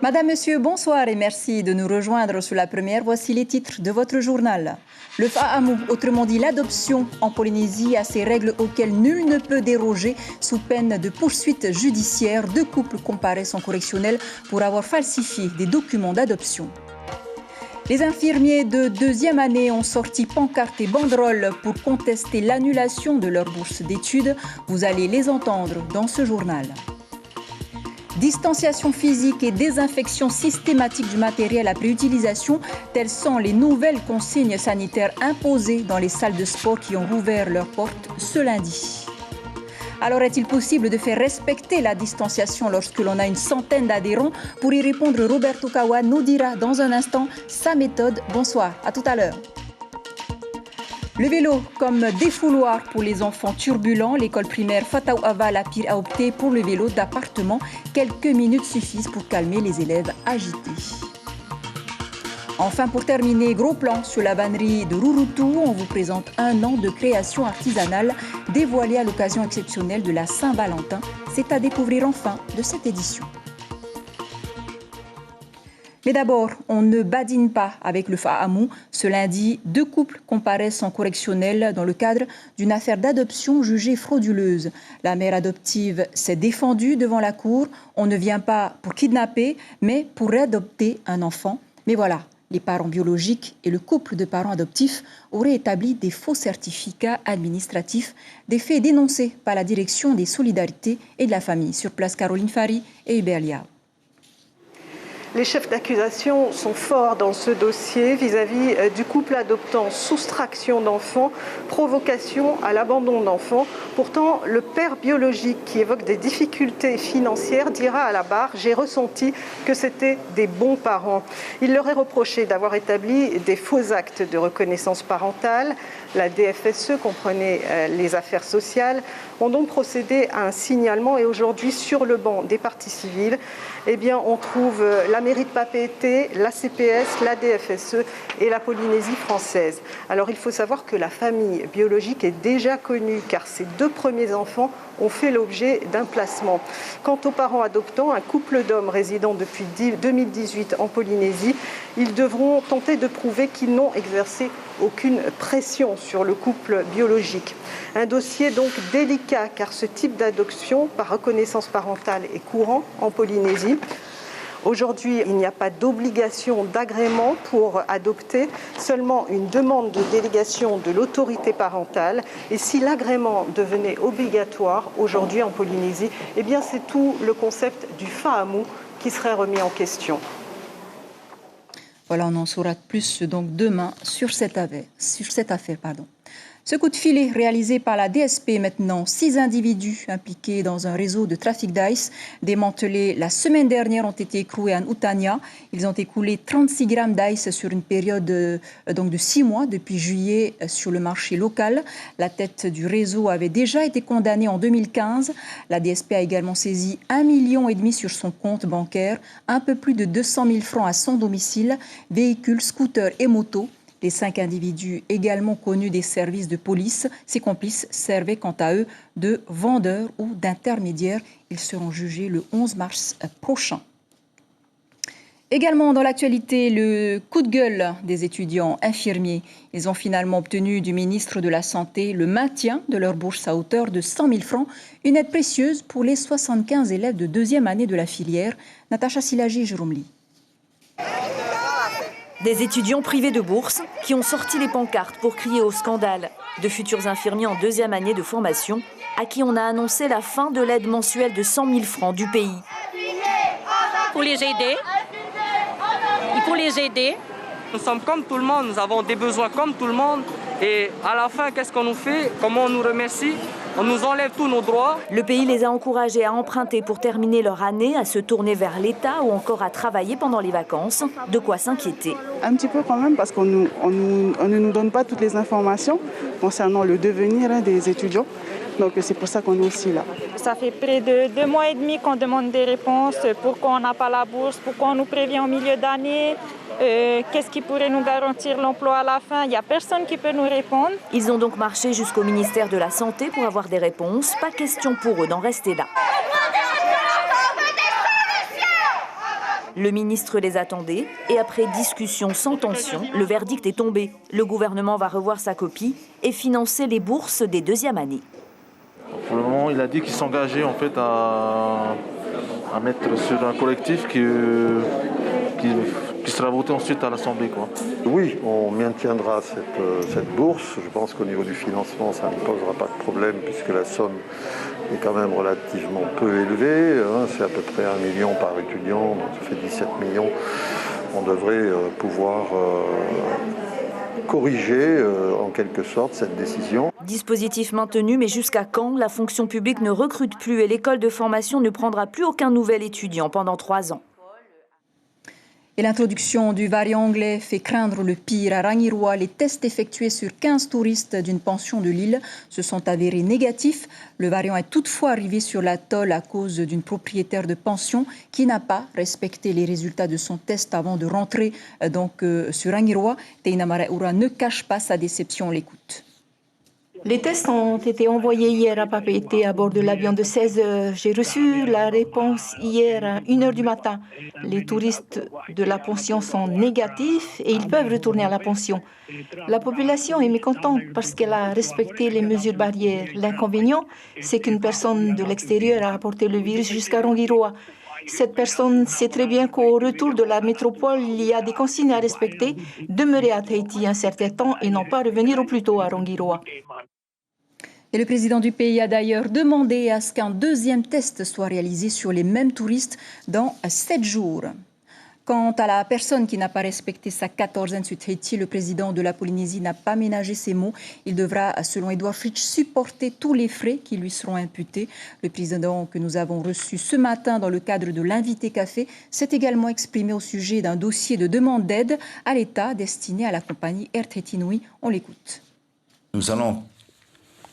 Madame, Monsieur, bonsoir et merci de nous rejoindre sur la première. Voici les titres de votre journal. Le Fa'amu, autrement dit l'adoption en Polynésie, a ses règles auxquelles nul ne peut déroger sous peine de poursuites judiciaires. 2 couples comparaissent en correctionnel pour avoir falsifié des documents d'adoption. Les infirmiers de 2e année ont sorti pancartes et banderoles pour contester l'annulation de leur bourse d'études. Vous allez les entendre dans ce journal. Distanciation physique et désinfection systématique du matériel après utilisation, telles sont les nouvelles consignes sanitaires imposées dans les salles de sport qui ont rouvert leurs portes ce lundi. Alors est-il possible de faire respecter la distanciation lorsque l'on a une centaine d'adhérents? Pour y répondre, Roberto Kawa nous dira dans un instant sa méthode. Bonsoir, à tout à l'heure. Le vélo comme défouloir pour les enfants turbulents. L'école primaire Fatau Aval a opté pour le vélo d'appartement. Quelques minutes suffisent pour calmer les élèves agités. Enfin, pour terminer, gros plan sur la vannerie de Rurutu. On vous présente 1 an de création artisanale dévoilée à l'occasion exceptionnelle de la Saint-Valentin. C'est à découvrir en fin de cette édition. Mais d'abord, on ne badine pas avec le Fa'amu. Ce lundi, 2 couples comparaissent en correctionnel dans le cadre d'une affaire d'adoption jugée frauduleuse. La mère adoptive s'est défendue devant la cour. On ne vient pas pour kidnapper, mais pour adopter un enfant. Mais voilà, les parents biologiques et le couple de parents adoptifs auraient établi des faux certificats administratifs, des faits dénoncés par la direction des solidarités et de la famille. Sur place, Caroline Fari et Hubert Liao. Les chefs d'accusation sont forts dans ce dossier vis-à-vis du couple adoptant soustraction d'enfants, provocation à l'abandon d'enfants. Pourtant, le père biologique qui évoque des difficultés financières dira à la barre « J'ai ressenti que c'était des bons parents ». Il leur est reproché d'avoir établi des faux actes de reconnaissance parentale. La DFSE, comprenait les affaires sociales, ont donc procédé à un signalement et aujourd'hui, sur le banc des parties civiles, eh bien, on trouve la mairie de Papeete, la CPS, la DFSE et la Polynésie française. Alors, il faut savoir que la famille biologique est déjà connue car ses 2 premiers enfants ont fait l'objet d'un placement. Quant aux parents adoptants, un couple d'hommes résidant depuis 2018 en Polynésie, ils devront tenter de prouver qu'ils n'ont exercé aucune pression sur le couple biologique. Un dossier donc délicat car ce type d'adoption par reconnaissance parentale est courant en Polynésie. Aujourd'hui, il n'y a pas d'obligation d'agrément pour adopter, seulement une demande de délégation de l'autorité parentale. Et si l'agrément devenait obligatoire aujourd'hui en Polynésie, eh bien c'est tout le concept du Fa'amu qui serait remis en question. Voilà, on en saura plus donc demain sur cette affaire. Ce coup de filet réalisé par la DSP maintenant, 6 individus impliqués dans un réseau de trafic d'ice démantelé la semaine dernière ont été écroués en Utania. Ils ont écoulé 36 grammes d'ice sur une période de 6 mois depuis juillet sur le marché local. La tête du réseau avait déjà été condamnée en 2015. La DSP a également saisi 1,5 million sur son compte bancaire, un peu plus de 200 000 francs à son domicile, véhicules, scooters et motos. Les 5 individus également connus des services de police, ses complices servaient quant à eux de vendeurs ou d'intermédiaires. Ils seront jugés le 11 mars prochain. Également dans l'actualité, le coup de gueule des étudiants infirmiers. Ils ont finalement obtenu du ministre de la Santé le maintien de leur bourse à hauteur de 100 000 francs, une aide précieuse pour les 75 élèves de 2e année de la filière. Natacha Silagi et Jérôme Lee. Des étudiants privés de bourse qui ont sorti les pancartes pour crier au scandale. De futurs infirmiers en 2e année de formation à qui on a annoncé la fin de l'aide mensuelle de 100 000 francs du pays. Pour les aider, nous sommes comme tout le monde, nous avons des besoins comme tout le monde. Et à la fin, qu'est-ce qu'on nous fait? Comment on nous remercie? On nous enlève tous nos droits. Le pays les a encouragés à emprunter pour terminer leur année, à se tourner vers l'État ou encore à travailler pendant les vacances. De quoi s'inquiéter. Un petit peu quand même, parce qu'on ne nous donne pas toutes les informations concernant le devenir des étudiants. Donc c'est pour ça qu'on est aussi là. Ça fait près de 2 mois et demi qu'on demande des réponses. Pourquoi on n'a pas la bourse? Pourquoi on nous prévient au milieu d'année? Qu'est-ce qui pourrait nous garantir l'emploi à la fin? Il n'y a personne qui peut nous répondre. Ils ont donc marché jusqu'au ministère de la Santé pour avoir des réponses. Pas question pour eux d'en rester là. Le ministre les attendait et après discussion sans tension, le verdict est tombé. Le gouvernement va revoir sa copie et financer les bourses des deuxièmes années. Pour le moment, il a dit qu'il s'engageait en fait à mettre sur un collectif qui sera voté ensuite à l'Assemblée. Oui, on maintiendra cette bourse. Je pense qu'au niveau du financement, ça ne posera pas de problème puisque la somme est quand même relativement peu élevée. C'est à peu près 1 million par étudiant, donc ça fait 17 millions. On devrait pouvoir corriger en quelque sorte cette décision. Dispositif maintenu, mais jusqu'à quand? La fonction publique ne recrute plus et l'école de formation ne prendra plus aucun nouvel étudiant pendant 3 ans. Et l'introduction du variant anglais fait craindre le pire. À Rangiroa, les tests effectués sur 15 touristes d'une pension de l'île se sont avérés négatifs. Le variant est toutefois arrivé sur l'atoll à cause d'une propriétaire de pension qui n'a pas respecté les résultats de son test avant de rentrer sur Rangiroa. Teina Maraeura ne cache pas sa déception. On l'écoute. Les tests ont été envoyés hier à Papeete à bord de l'avion de 16 heures. J'ai reçu la réponse hier à 1 heure du matin. Les touristes de la pension sont négatifs et ils peuvent retourner à la pension. La population est mécontente parce qu'elle a respecté les mesures barrières. L'inconvénient, c'est qu'une personne de l'extérieur a apporté le virus jusqu'à Rangiroa. Cette personne sait très bien qu'au retour de la métropole, il y a des consignes à respecter, demeurer à Tahiti un certain temps et non pas revenir au plus tôt à Rangiroa. Et le président du pays a d'ailleurs demandé à ce qu'un deuxième test soit réalisé sur les mêmes touristes dans 7 jours. Quant à la personne qui n'a pas respecté sa quatorzaine sur Tahiti, le président de la Polynésie n'a pas ménagé ses mots. Il devra, selon Edouard Fritsch, supporter tous les frais qui lui seront imputés. Le président que nous avons reçu ce matin dans le cadre de l'invité café s'est également exprimé au sujet d'un dossier de demande d'aide à l'État destiné à la compagnie Air Tahiti Nui. On l'écoute. Nous allons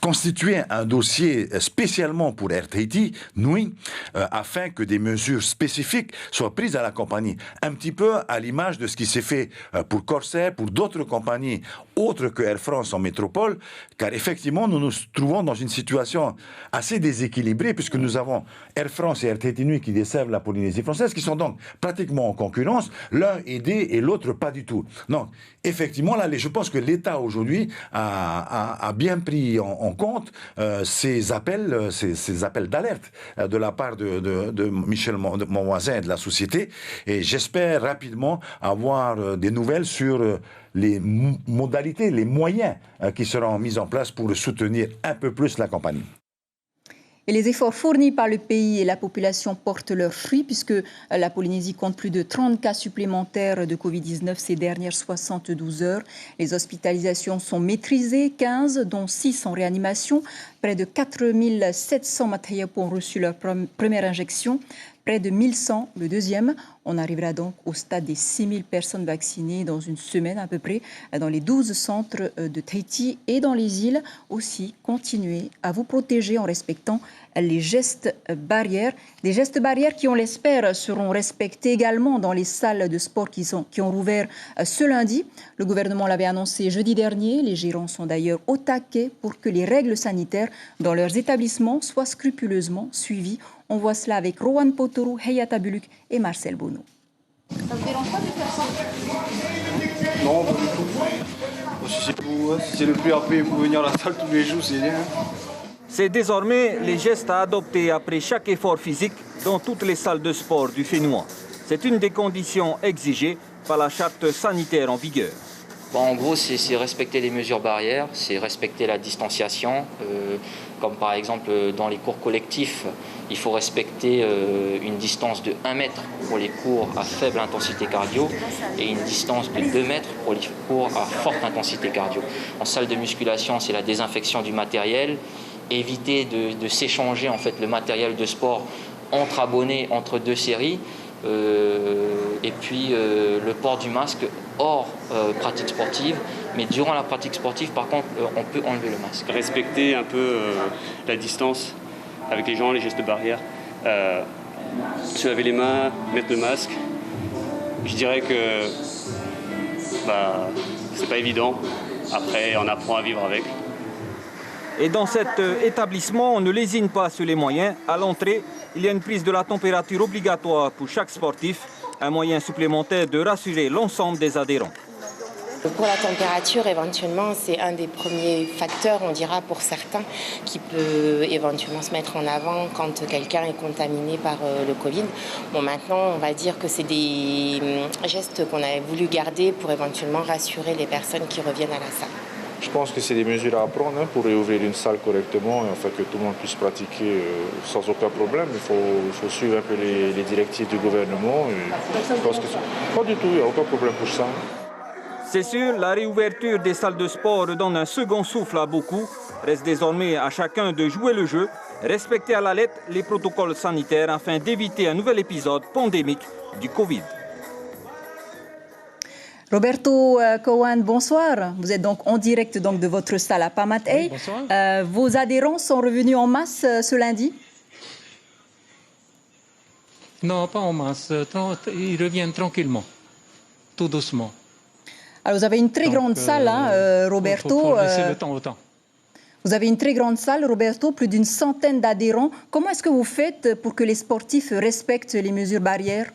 constituer un dossier spécialement pour Air Tahiti Nui afin que des mesures spécifiques soient prises à la compagnie. Un petit peu à l'image de ce qui s'est fait pour Corsair, pour d'autres compagnies autres que Air France en métropole, car effectivement nous nous trouvons dans une situation assez déséquilibrée puisque nous avons Air France et Air Tahiti Nui qui desservent la Polynésie française, qui sont donc pratiquement en concurrence, l'un aidé et l'autre pas du tout. Donc effectivement là, je pense que l'État aujourd'hui a bien pris en compte ces appels d'alerte de la part de Michel, mon voisin, et de la société. Et j'espère rapidement avoir des nouvelles sur les modalités, les moyens qui seront mis en place pour soutenir un peu plus la compagnie. Et les efforts fournis par le pays et la population portent leurs fruits puisque la Polynésie compte plus de 30 cas supplémentaires de Covid-19 ces dernières 72 heures. Les hospitalisations sont maîtrisées, 15 dont 6 en réanimation. Près de 4700 Matayapo ont reçu leur première injection. Près de 1100 le deuxième. On arrivera donc au stade des 6000 personnes vaccinées dans une semaine à peu près dans les 12 centres de Tahiti et dans les îles. Aussi, continuez à vous protéger en respectant les gestes barrières. Des gestes barrières qui, on l'espère, seront respectés également dans les salles de sport qui ont rouvert ce lundi. Le gouvernement l'avait annoncé jeudi dernier. Les gérants sont d'ailleurs au taquet pour que les règles sanitaires dans leurs établissements soient scrupuleusement suivies. On voit cela avec Rowan Potoru, Hayata Buluk et Marcel Bono. Ça vous dérange pas de faire ça? Non, pas du tout. Si c'est le plus rapide pour venir à la salle tous les jours, c'est bien. C'est désormais les gestes à adopter après chaque effort physique dans toutes les salles de sport du Fénois. C'est une des conditions exigées par la charte sanitaire en vigueur. En gros, c'est respecter les mesures barrières, c'est respecter la distanciation. Comme par exemple dans les cours collectifs, il faut respecter une distance de 1 mètre pour les cours à faible intensité cardio et une distance de 2 mètres pour les cours à forte intensité cardio. En salle de musculation, c'est la désinfection du matériel, éviter de s'échanger en fait, le matériel de sport entre abonnés, entre 2 séries. Et puis le port du masque hors pratique sportive, mais durant la pratique sportive par contre on peut enlever le masque. Respecter un peu la distance avec les gens, les gestes barrières, se laver les mains, mettre le masque. Je dirais que c'est pas évident, après on apprend à vivre avec. Et dans cet établissement, on ne lésine pas sur les moyens. À l'entrée, il y a une prise de la température obligatoire pour chaque sportif Un moyen supplémentaire de rassurer l'ensemble des adhérents. Pour la température, éventuellement, c'est un des premiers facteurs, on dira pour certains, qui peut éventuellement se mettre en avant quand quelqu'un est contaminé par le Covid. Bon, maintenant, on va dire que c'est des gestes qu'on avait voulu garder pour éventuellement rassurer les personnes qui reviennent à la salle. Je pense que c'est des mesures à prendre pour réouvrir une salle correctement et afin que tout le monde puisse pratiquer sans aucun problème. Il faut suivre un peu les directives du gouvernement. Je pense que pas du tout, il n'y a aucun problème pour ça. C'est sûr, la réouverture des salles de sport donne un second souffle à beaucoup. Reste désormais à chacun de jouer le jeu, respecter à la lettre les protocoles sanitaires afin d'éviter un nouvel épisode pandémique du Covid. Roberto Cowan, bonsoir. Vous êtes donc en direct de votre salle à Pamatei. Bonsoir. Vos adhérents sont revenus en masse ce lundi? Non, pas en masse. Ils reviennent tranquillement, tout doucement. Alors vous avez une très grande salle, Roberto. Faut laisser le temps au temps. Vous avez une très grande salle, Roberto, plus d'une centaine d'adhérents. Comment est-ce que vous faites pour que les sportifs respectent les mesures barrières?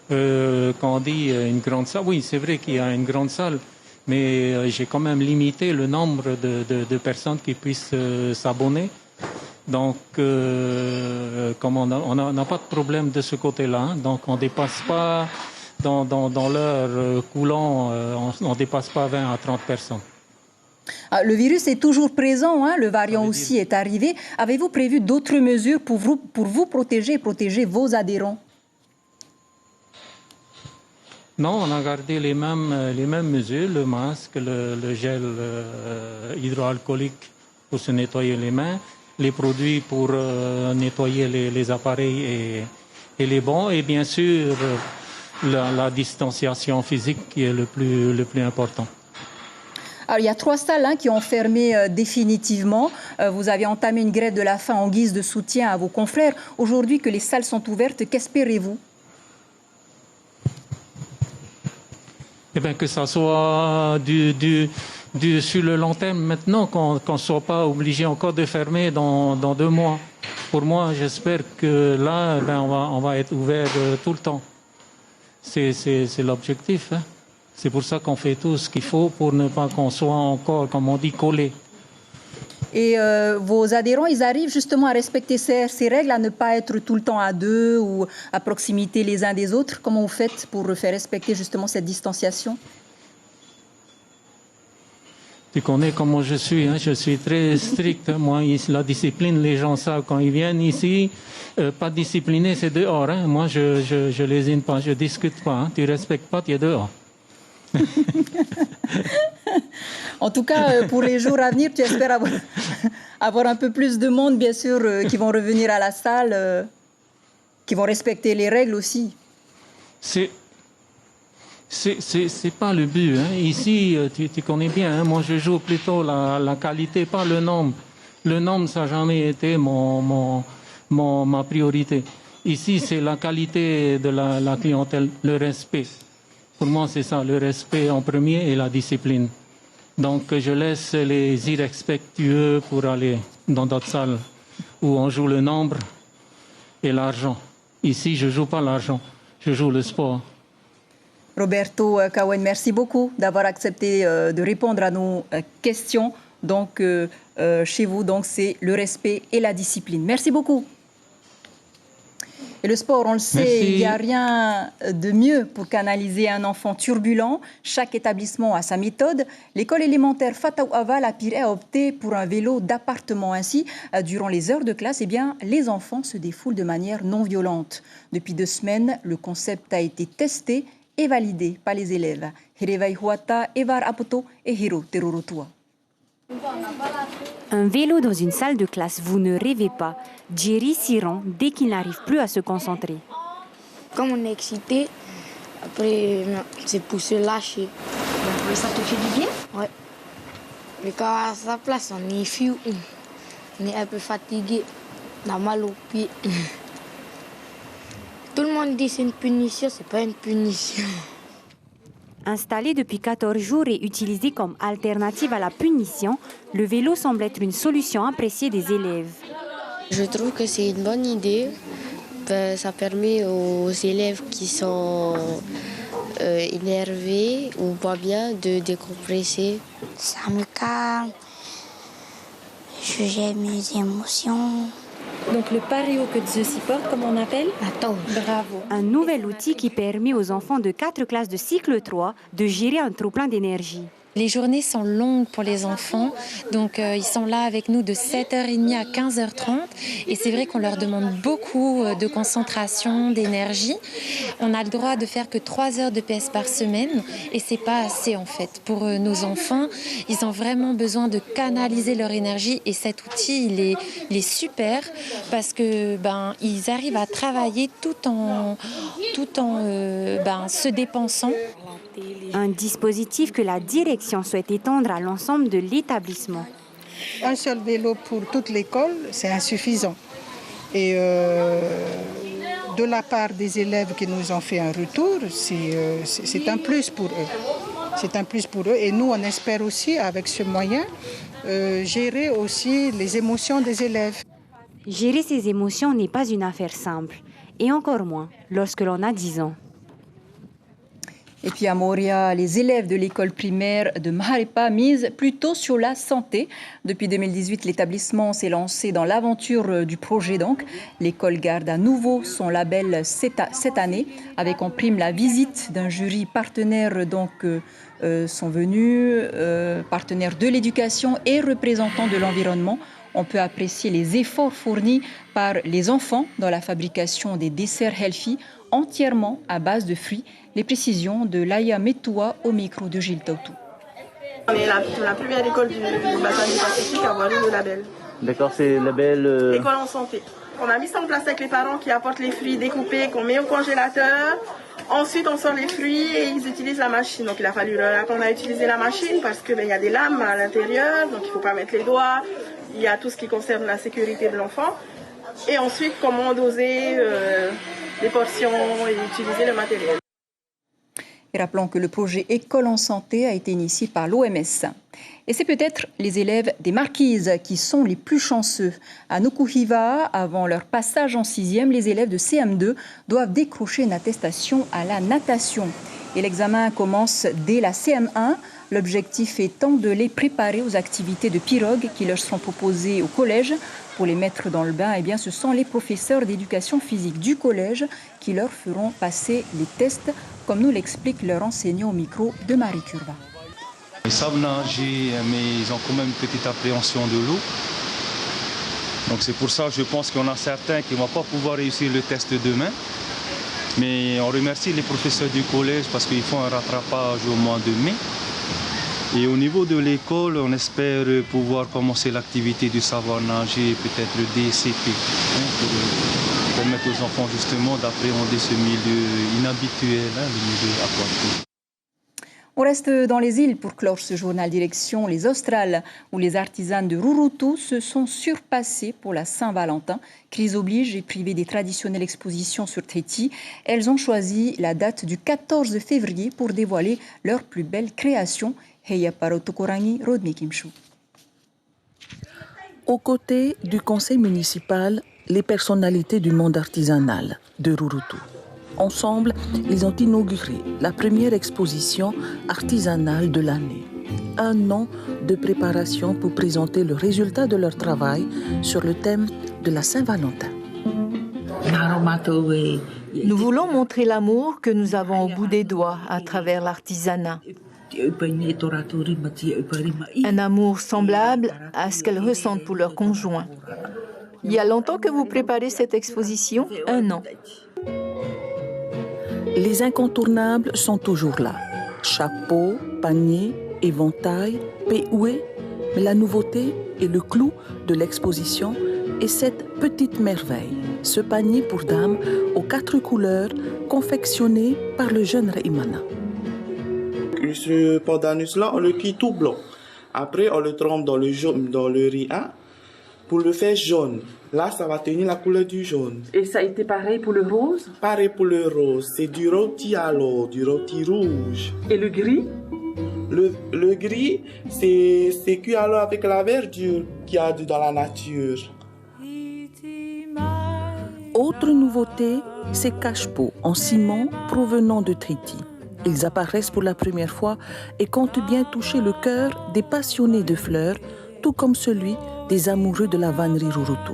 Quand on dit une grande salle, oui, c'est vrai qu'il y a une grande salle, mais j'ai quand même limité le nombre de personnes qui puissent s'abonner. Donc, comme on n'a pas de problème de ce côté-là, hein, donc on ne dépasse pas, dans l'heure coulant, on ne dépasse pas 20 à 30 personnes. Le virus est toujours présent, hein, le variant aussi est arrivé. Avez-vous prévu d'autres mesures pour vous protéger et protéger vos adhérents? Non, on a gardé les mêmes mesures, le masque, le gel hydroalcoolique pour se nettoyer les mains, les produits pour nettoyer les appareils et les bancs, et bien sûr la distanciation physique qui est le plus important. Alors, il y a 3 salles qui ont fermé définitivement. Vous avez entamé une grève de la faim en guise de soutien à vos confrères. Aujourd'hui que les salles sont ouvertes, qu'espérez-vous? Eh bien, que ça soit sur le long terme maintenant, qu'on ne soit pas obligé encore de fermer dans 2 mois. Pour moi, j'espère que là, on va être ouvert tout le temps. C'est l'objectif. Hein. C'est pour ça qu'on fait tout ce qu'il faut pour ne pas qu'on soit encore, comme on dit, collé. Et vos adhérents, ils arrivent justement à respecter ces règles, à ne pas être tout le temps à 2 ou à proximité les uns des autres. Comment vous faites pour faire respecter justement cette distanciation? Tu connais comment je suis, hein? Je suis très strict. Moi, la discipline, les gens savent quand ils viennent ici, pas discipliné, c'est dehors. Hein? Moi, je lésine pas, je discute pas. Hein? Tu respectes pas, tu es dehors. En tout cas, pour les jours à venir, tu espères avoir un peu plus de monde, bien sûr, qui vont revenir à la salle, qui vont respecter les règles aussi. C'est pas le but. Hein. Ici, tu connais bien, hein, moi je joue plutôt la qualité, pas le nombre. Le nombre, ça n'a jamais été ma priorité. Ici, c'est la qualité de la clientèle, le respect. Pour moi, c'est ça, le respect en premier et la discipline. Donc, je laisse les irrespectueux pour aller dans d'autres salles où on joue le nombre et l'argent. Ici, je ne joue pas l'argent, je joue le sport. Roberto Cowan, merci beaucoup d'avoir accepté de répondre à nos questions. Donc, chez vous, c'est le respect et la discipline. Merci beaucoup. Et le sport, on le sait, merci. Il n'y a rien de mieux pour canaliser un enfant turbulent. Chaque établissement a sa méthode. L'école élémentaire Fataou Aval a opté pour un vélo d'appartement. Ainsi, durant les heures de classe, les enfants se défoulent de manière non violente. Depuis 2 semaines, le concept a été testé et validé par les élèves. Hirevai Huata, Evar Apoto et Hiro Terorotua. Un vélo dans une salle de classe, vous ne rêvez pas. Jerry s'y rend dès qu'il n'arrive plus à se concentrer. Comme on est excité, après c'est pour se lâcher. Et ça te fait du bien? Ouais. Mais quand à sa place, on est fou, on est un peu fatigué, on a mal aux pieds. Tout le monde dit que c'est une punition, c'est pas une punition. Installé depuis 14 jours et utilisé comme alternative à la punition, le vélo semble être une solution appréciée des élèves. Je trouve que c'est une bonne idée Ça permet aux élèves qui sont énervés ou pas bien de décompresser. Ça me calme, je gère mes émotions. Donc le paréo que je supporte, comment on appelle? Bravo. Un nouvel outil qui permet aux enfants de 4 classes de cycle 3 de gérer un trop-plein d'énergie. Les journées sont longues pour les enfants, donc ils sont là avec nous de 7h30 à 15h30 et c'est vrai qu'on leur demande beaucoup de concentration, d'énergie. On a le droit de faire que 3 heures de PS par semaine et c'est pas assez en fait. Pour nos enfants, ils ont vraiment besoin de canaliser leur énergie et cet outil il est super parce que ils arrivent à travailler tout en se dépensant. Un dispositif que la direction souhaite étendre à l'ensemble de l'établissement. Un seul vélo pour toute l'école, c'est insuffisant. Et de la part des élèves qui nous ont fait un retour, c'est un plus pour eux. C'est un plus pour eux. Et nous, on espère aussi, avec ce moyen, gérer aussi les émotions des élèves. Gérer ses émotions n'est pas une affaire simple. Et encore moins lorsque l'on a 10 ans. Et puis à Moria, les élèves de l'école primaire de Maharipa misent plutôt sur la santé. Depuis 2018, l'établissement s'est lancé dans l'aventure du projet. Donc, l'école garde à nouveau son label cette année, avec en prime la visite d'un jury partenaire. Sont venus partenaires de l'éducation et représentants de l'environnement. On peut apprécier les efforts fournis par les enfants dans la fabrication des desserts healthy entièrement à base de fruits. Les précisions de Laïa Metoua au micro de Gilles Tautou. On est la première école du bassin du Pacifique à avoir eu le label. D'accord, c'est le label... École en santé. On a mis ça en place avec les parents qui apportent les fruits découpés, qu'on met au congélateur. Ensuite, on sort les fruits et ils utilisent la machine. Donc, il a fallu qu'on a utilisé la machine parce qu'il y a des lames à l'intérieur, donc il ne faut pas mettre les doigts. Il y a tout ce qui concerne la sécurité de l'enfant. Et ensuite, comment doser les portions et utiliser le matériel. Et rappelons que le projet École en santé a été initié par l'OMS. Et c'est peut-être les élèves des Marquises qui sont les plus chanceux. À Nukuhiva, avant leur passage en 6e, les élèves de CM2 doivent décrocher une attestation à la natation. Et l'examen commence dès la CM1. L'objectif étant de les préparer aux activités de pirogue qui leur seront proposées au collège. Pour les mettre dans le bain, eh bien, ce sont les professeurs d'éducation physique du collège qui leur feront passer les tests, comme nous l'explique leur enseignant au micro de Marie Curva. Ils savent nager, mais ils ont quand même une petite appréhension de l'eau. Donc c'est pour ça que je pense qu'on a certains qui ne vont pas pouvoir réussir le test demain. Mais on remercie les professeurs du collège parce qu'ils font un rattrapage au mois de mai. Et au niveau de l'école, on espère pouvoir commencer l'activité du savoir nager, peut-être le DCP, pour permettre aux enfants justement d'appréhender ce milieu inhabituel, le milieu aquatique. On reste dans les îles pour clore ce journal direction les Australes, où les artisanes de Rurutu se sont surpassées pour la Saint-Valentin. Crise oblige et privées des traditionnelles expositions sur Tahiti, elles ont choisi la date du 14 février pour dévoiler leur plus belle création. Aux côtés du conseil municipal, les personnalités du monde artisanal de Rurutu. Ensemble, ils ont inauguré la première exposition artisanale de l'année. Un an de préparation pour présenter le résultat de leur travail sur le thème de la Saint-Valentin. Nous voulons montrer l'amour que nous avons au bout des doigts à travers l'artisanat. Un amour semblable à ce qu'elles ressentent pour leur conjoint. Il y a longtemps que vous préparez cette exposition? 1 an. Les incontournables sont toujours là. Chapeau, panier, éventail, péoué. Mais la nouveauté et le clou de l'exposition est cette petite merveille. Ce panier pour dames aux 4 couleurs confectionné par le jeune Reimana. Ce pandanus-là, on le cuit tout blanc. Après, on le trempe dans le riz pour le faire jaune. Là, ça va tenir la couleur du jaune. Et ça a été pareil pour le rose? Pareil pour le rose. C'est du rôti alors, du rôti rouge. Et le gris? Le gris, c'est cuit alors avec la verdure qu'il y a dans la nature. Autre nouveauté, ces cache-pots en ciment provenant de Tahiti. Ils apparaissent pour la première fois et comptent bien toucher le cœur des passionnés de fleurs, tout comme celui des amoureux de la vannerie Rurutu.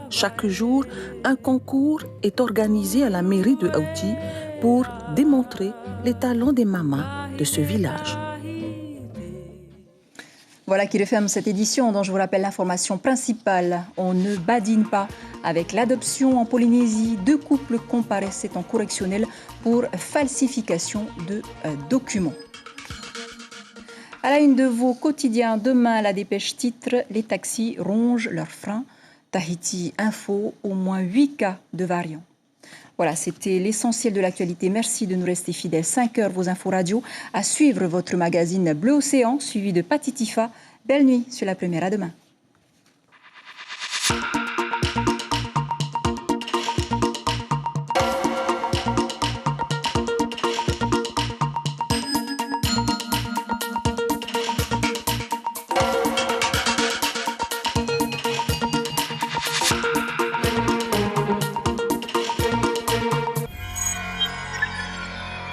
Chaque jour, un concours est organisé à la mairie de Haouti pour démontrer les talents des mamas de ce village. Voilà qui referme cette édition dont je vous rappelle l'information principale. On ne badine pas. Avec l'adoption en Polynésie, 2 couples comparaissaient en correctionnel pour falsification de documents. À la une de vos quotidiens, demain, la dépêche titre « Les taxis rongent leurs freins ». Tahiti Info, au moins 8 cas de variants. Voilà, c'était l'essentiel de l'actualité. Merci de nous rester fidèles. 5 heures, vos infos radio. À suivre votre magazine Bleu Océan, suivi de Patitifa. Belle nuit sur la première. À demain.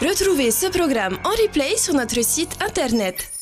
Retrouvez ce programme en replay sur notre site internet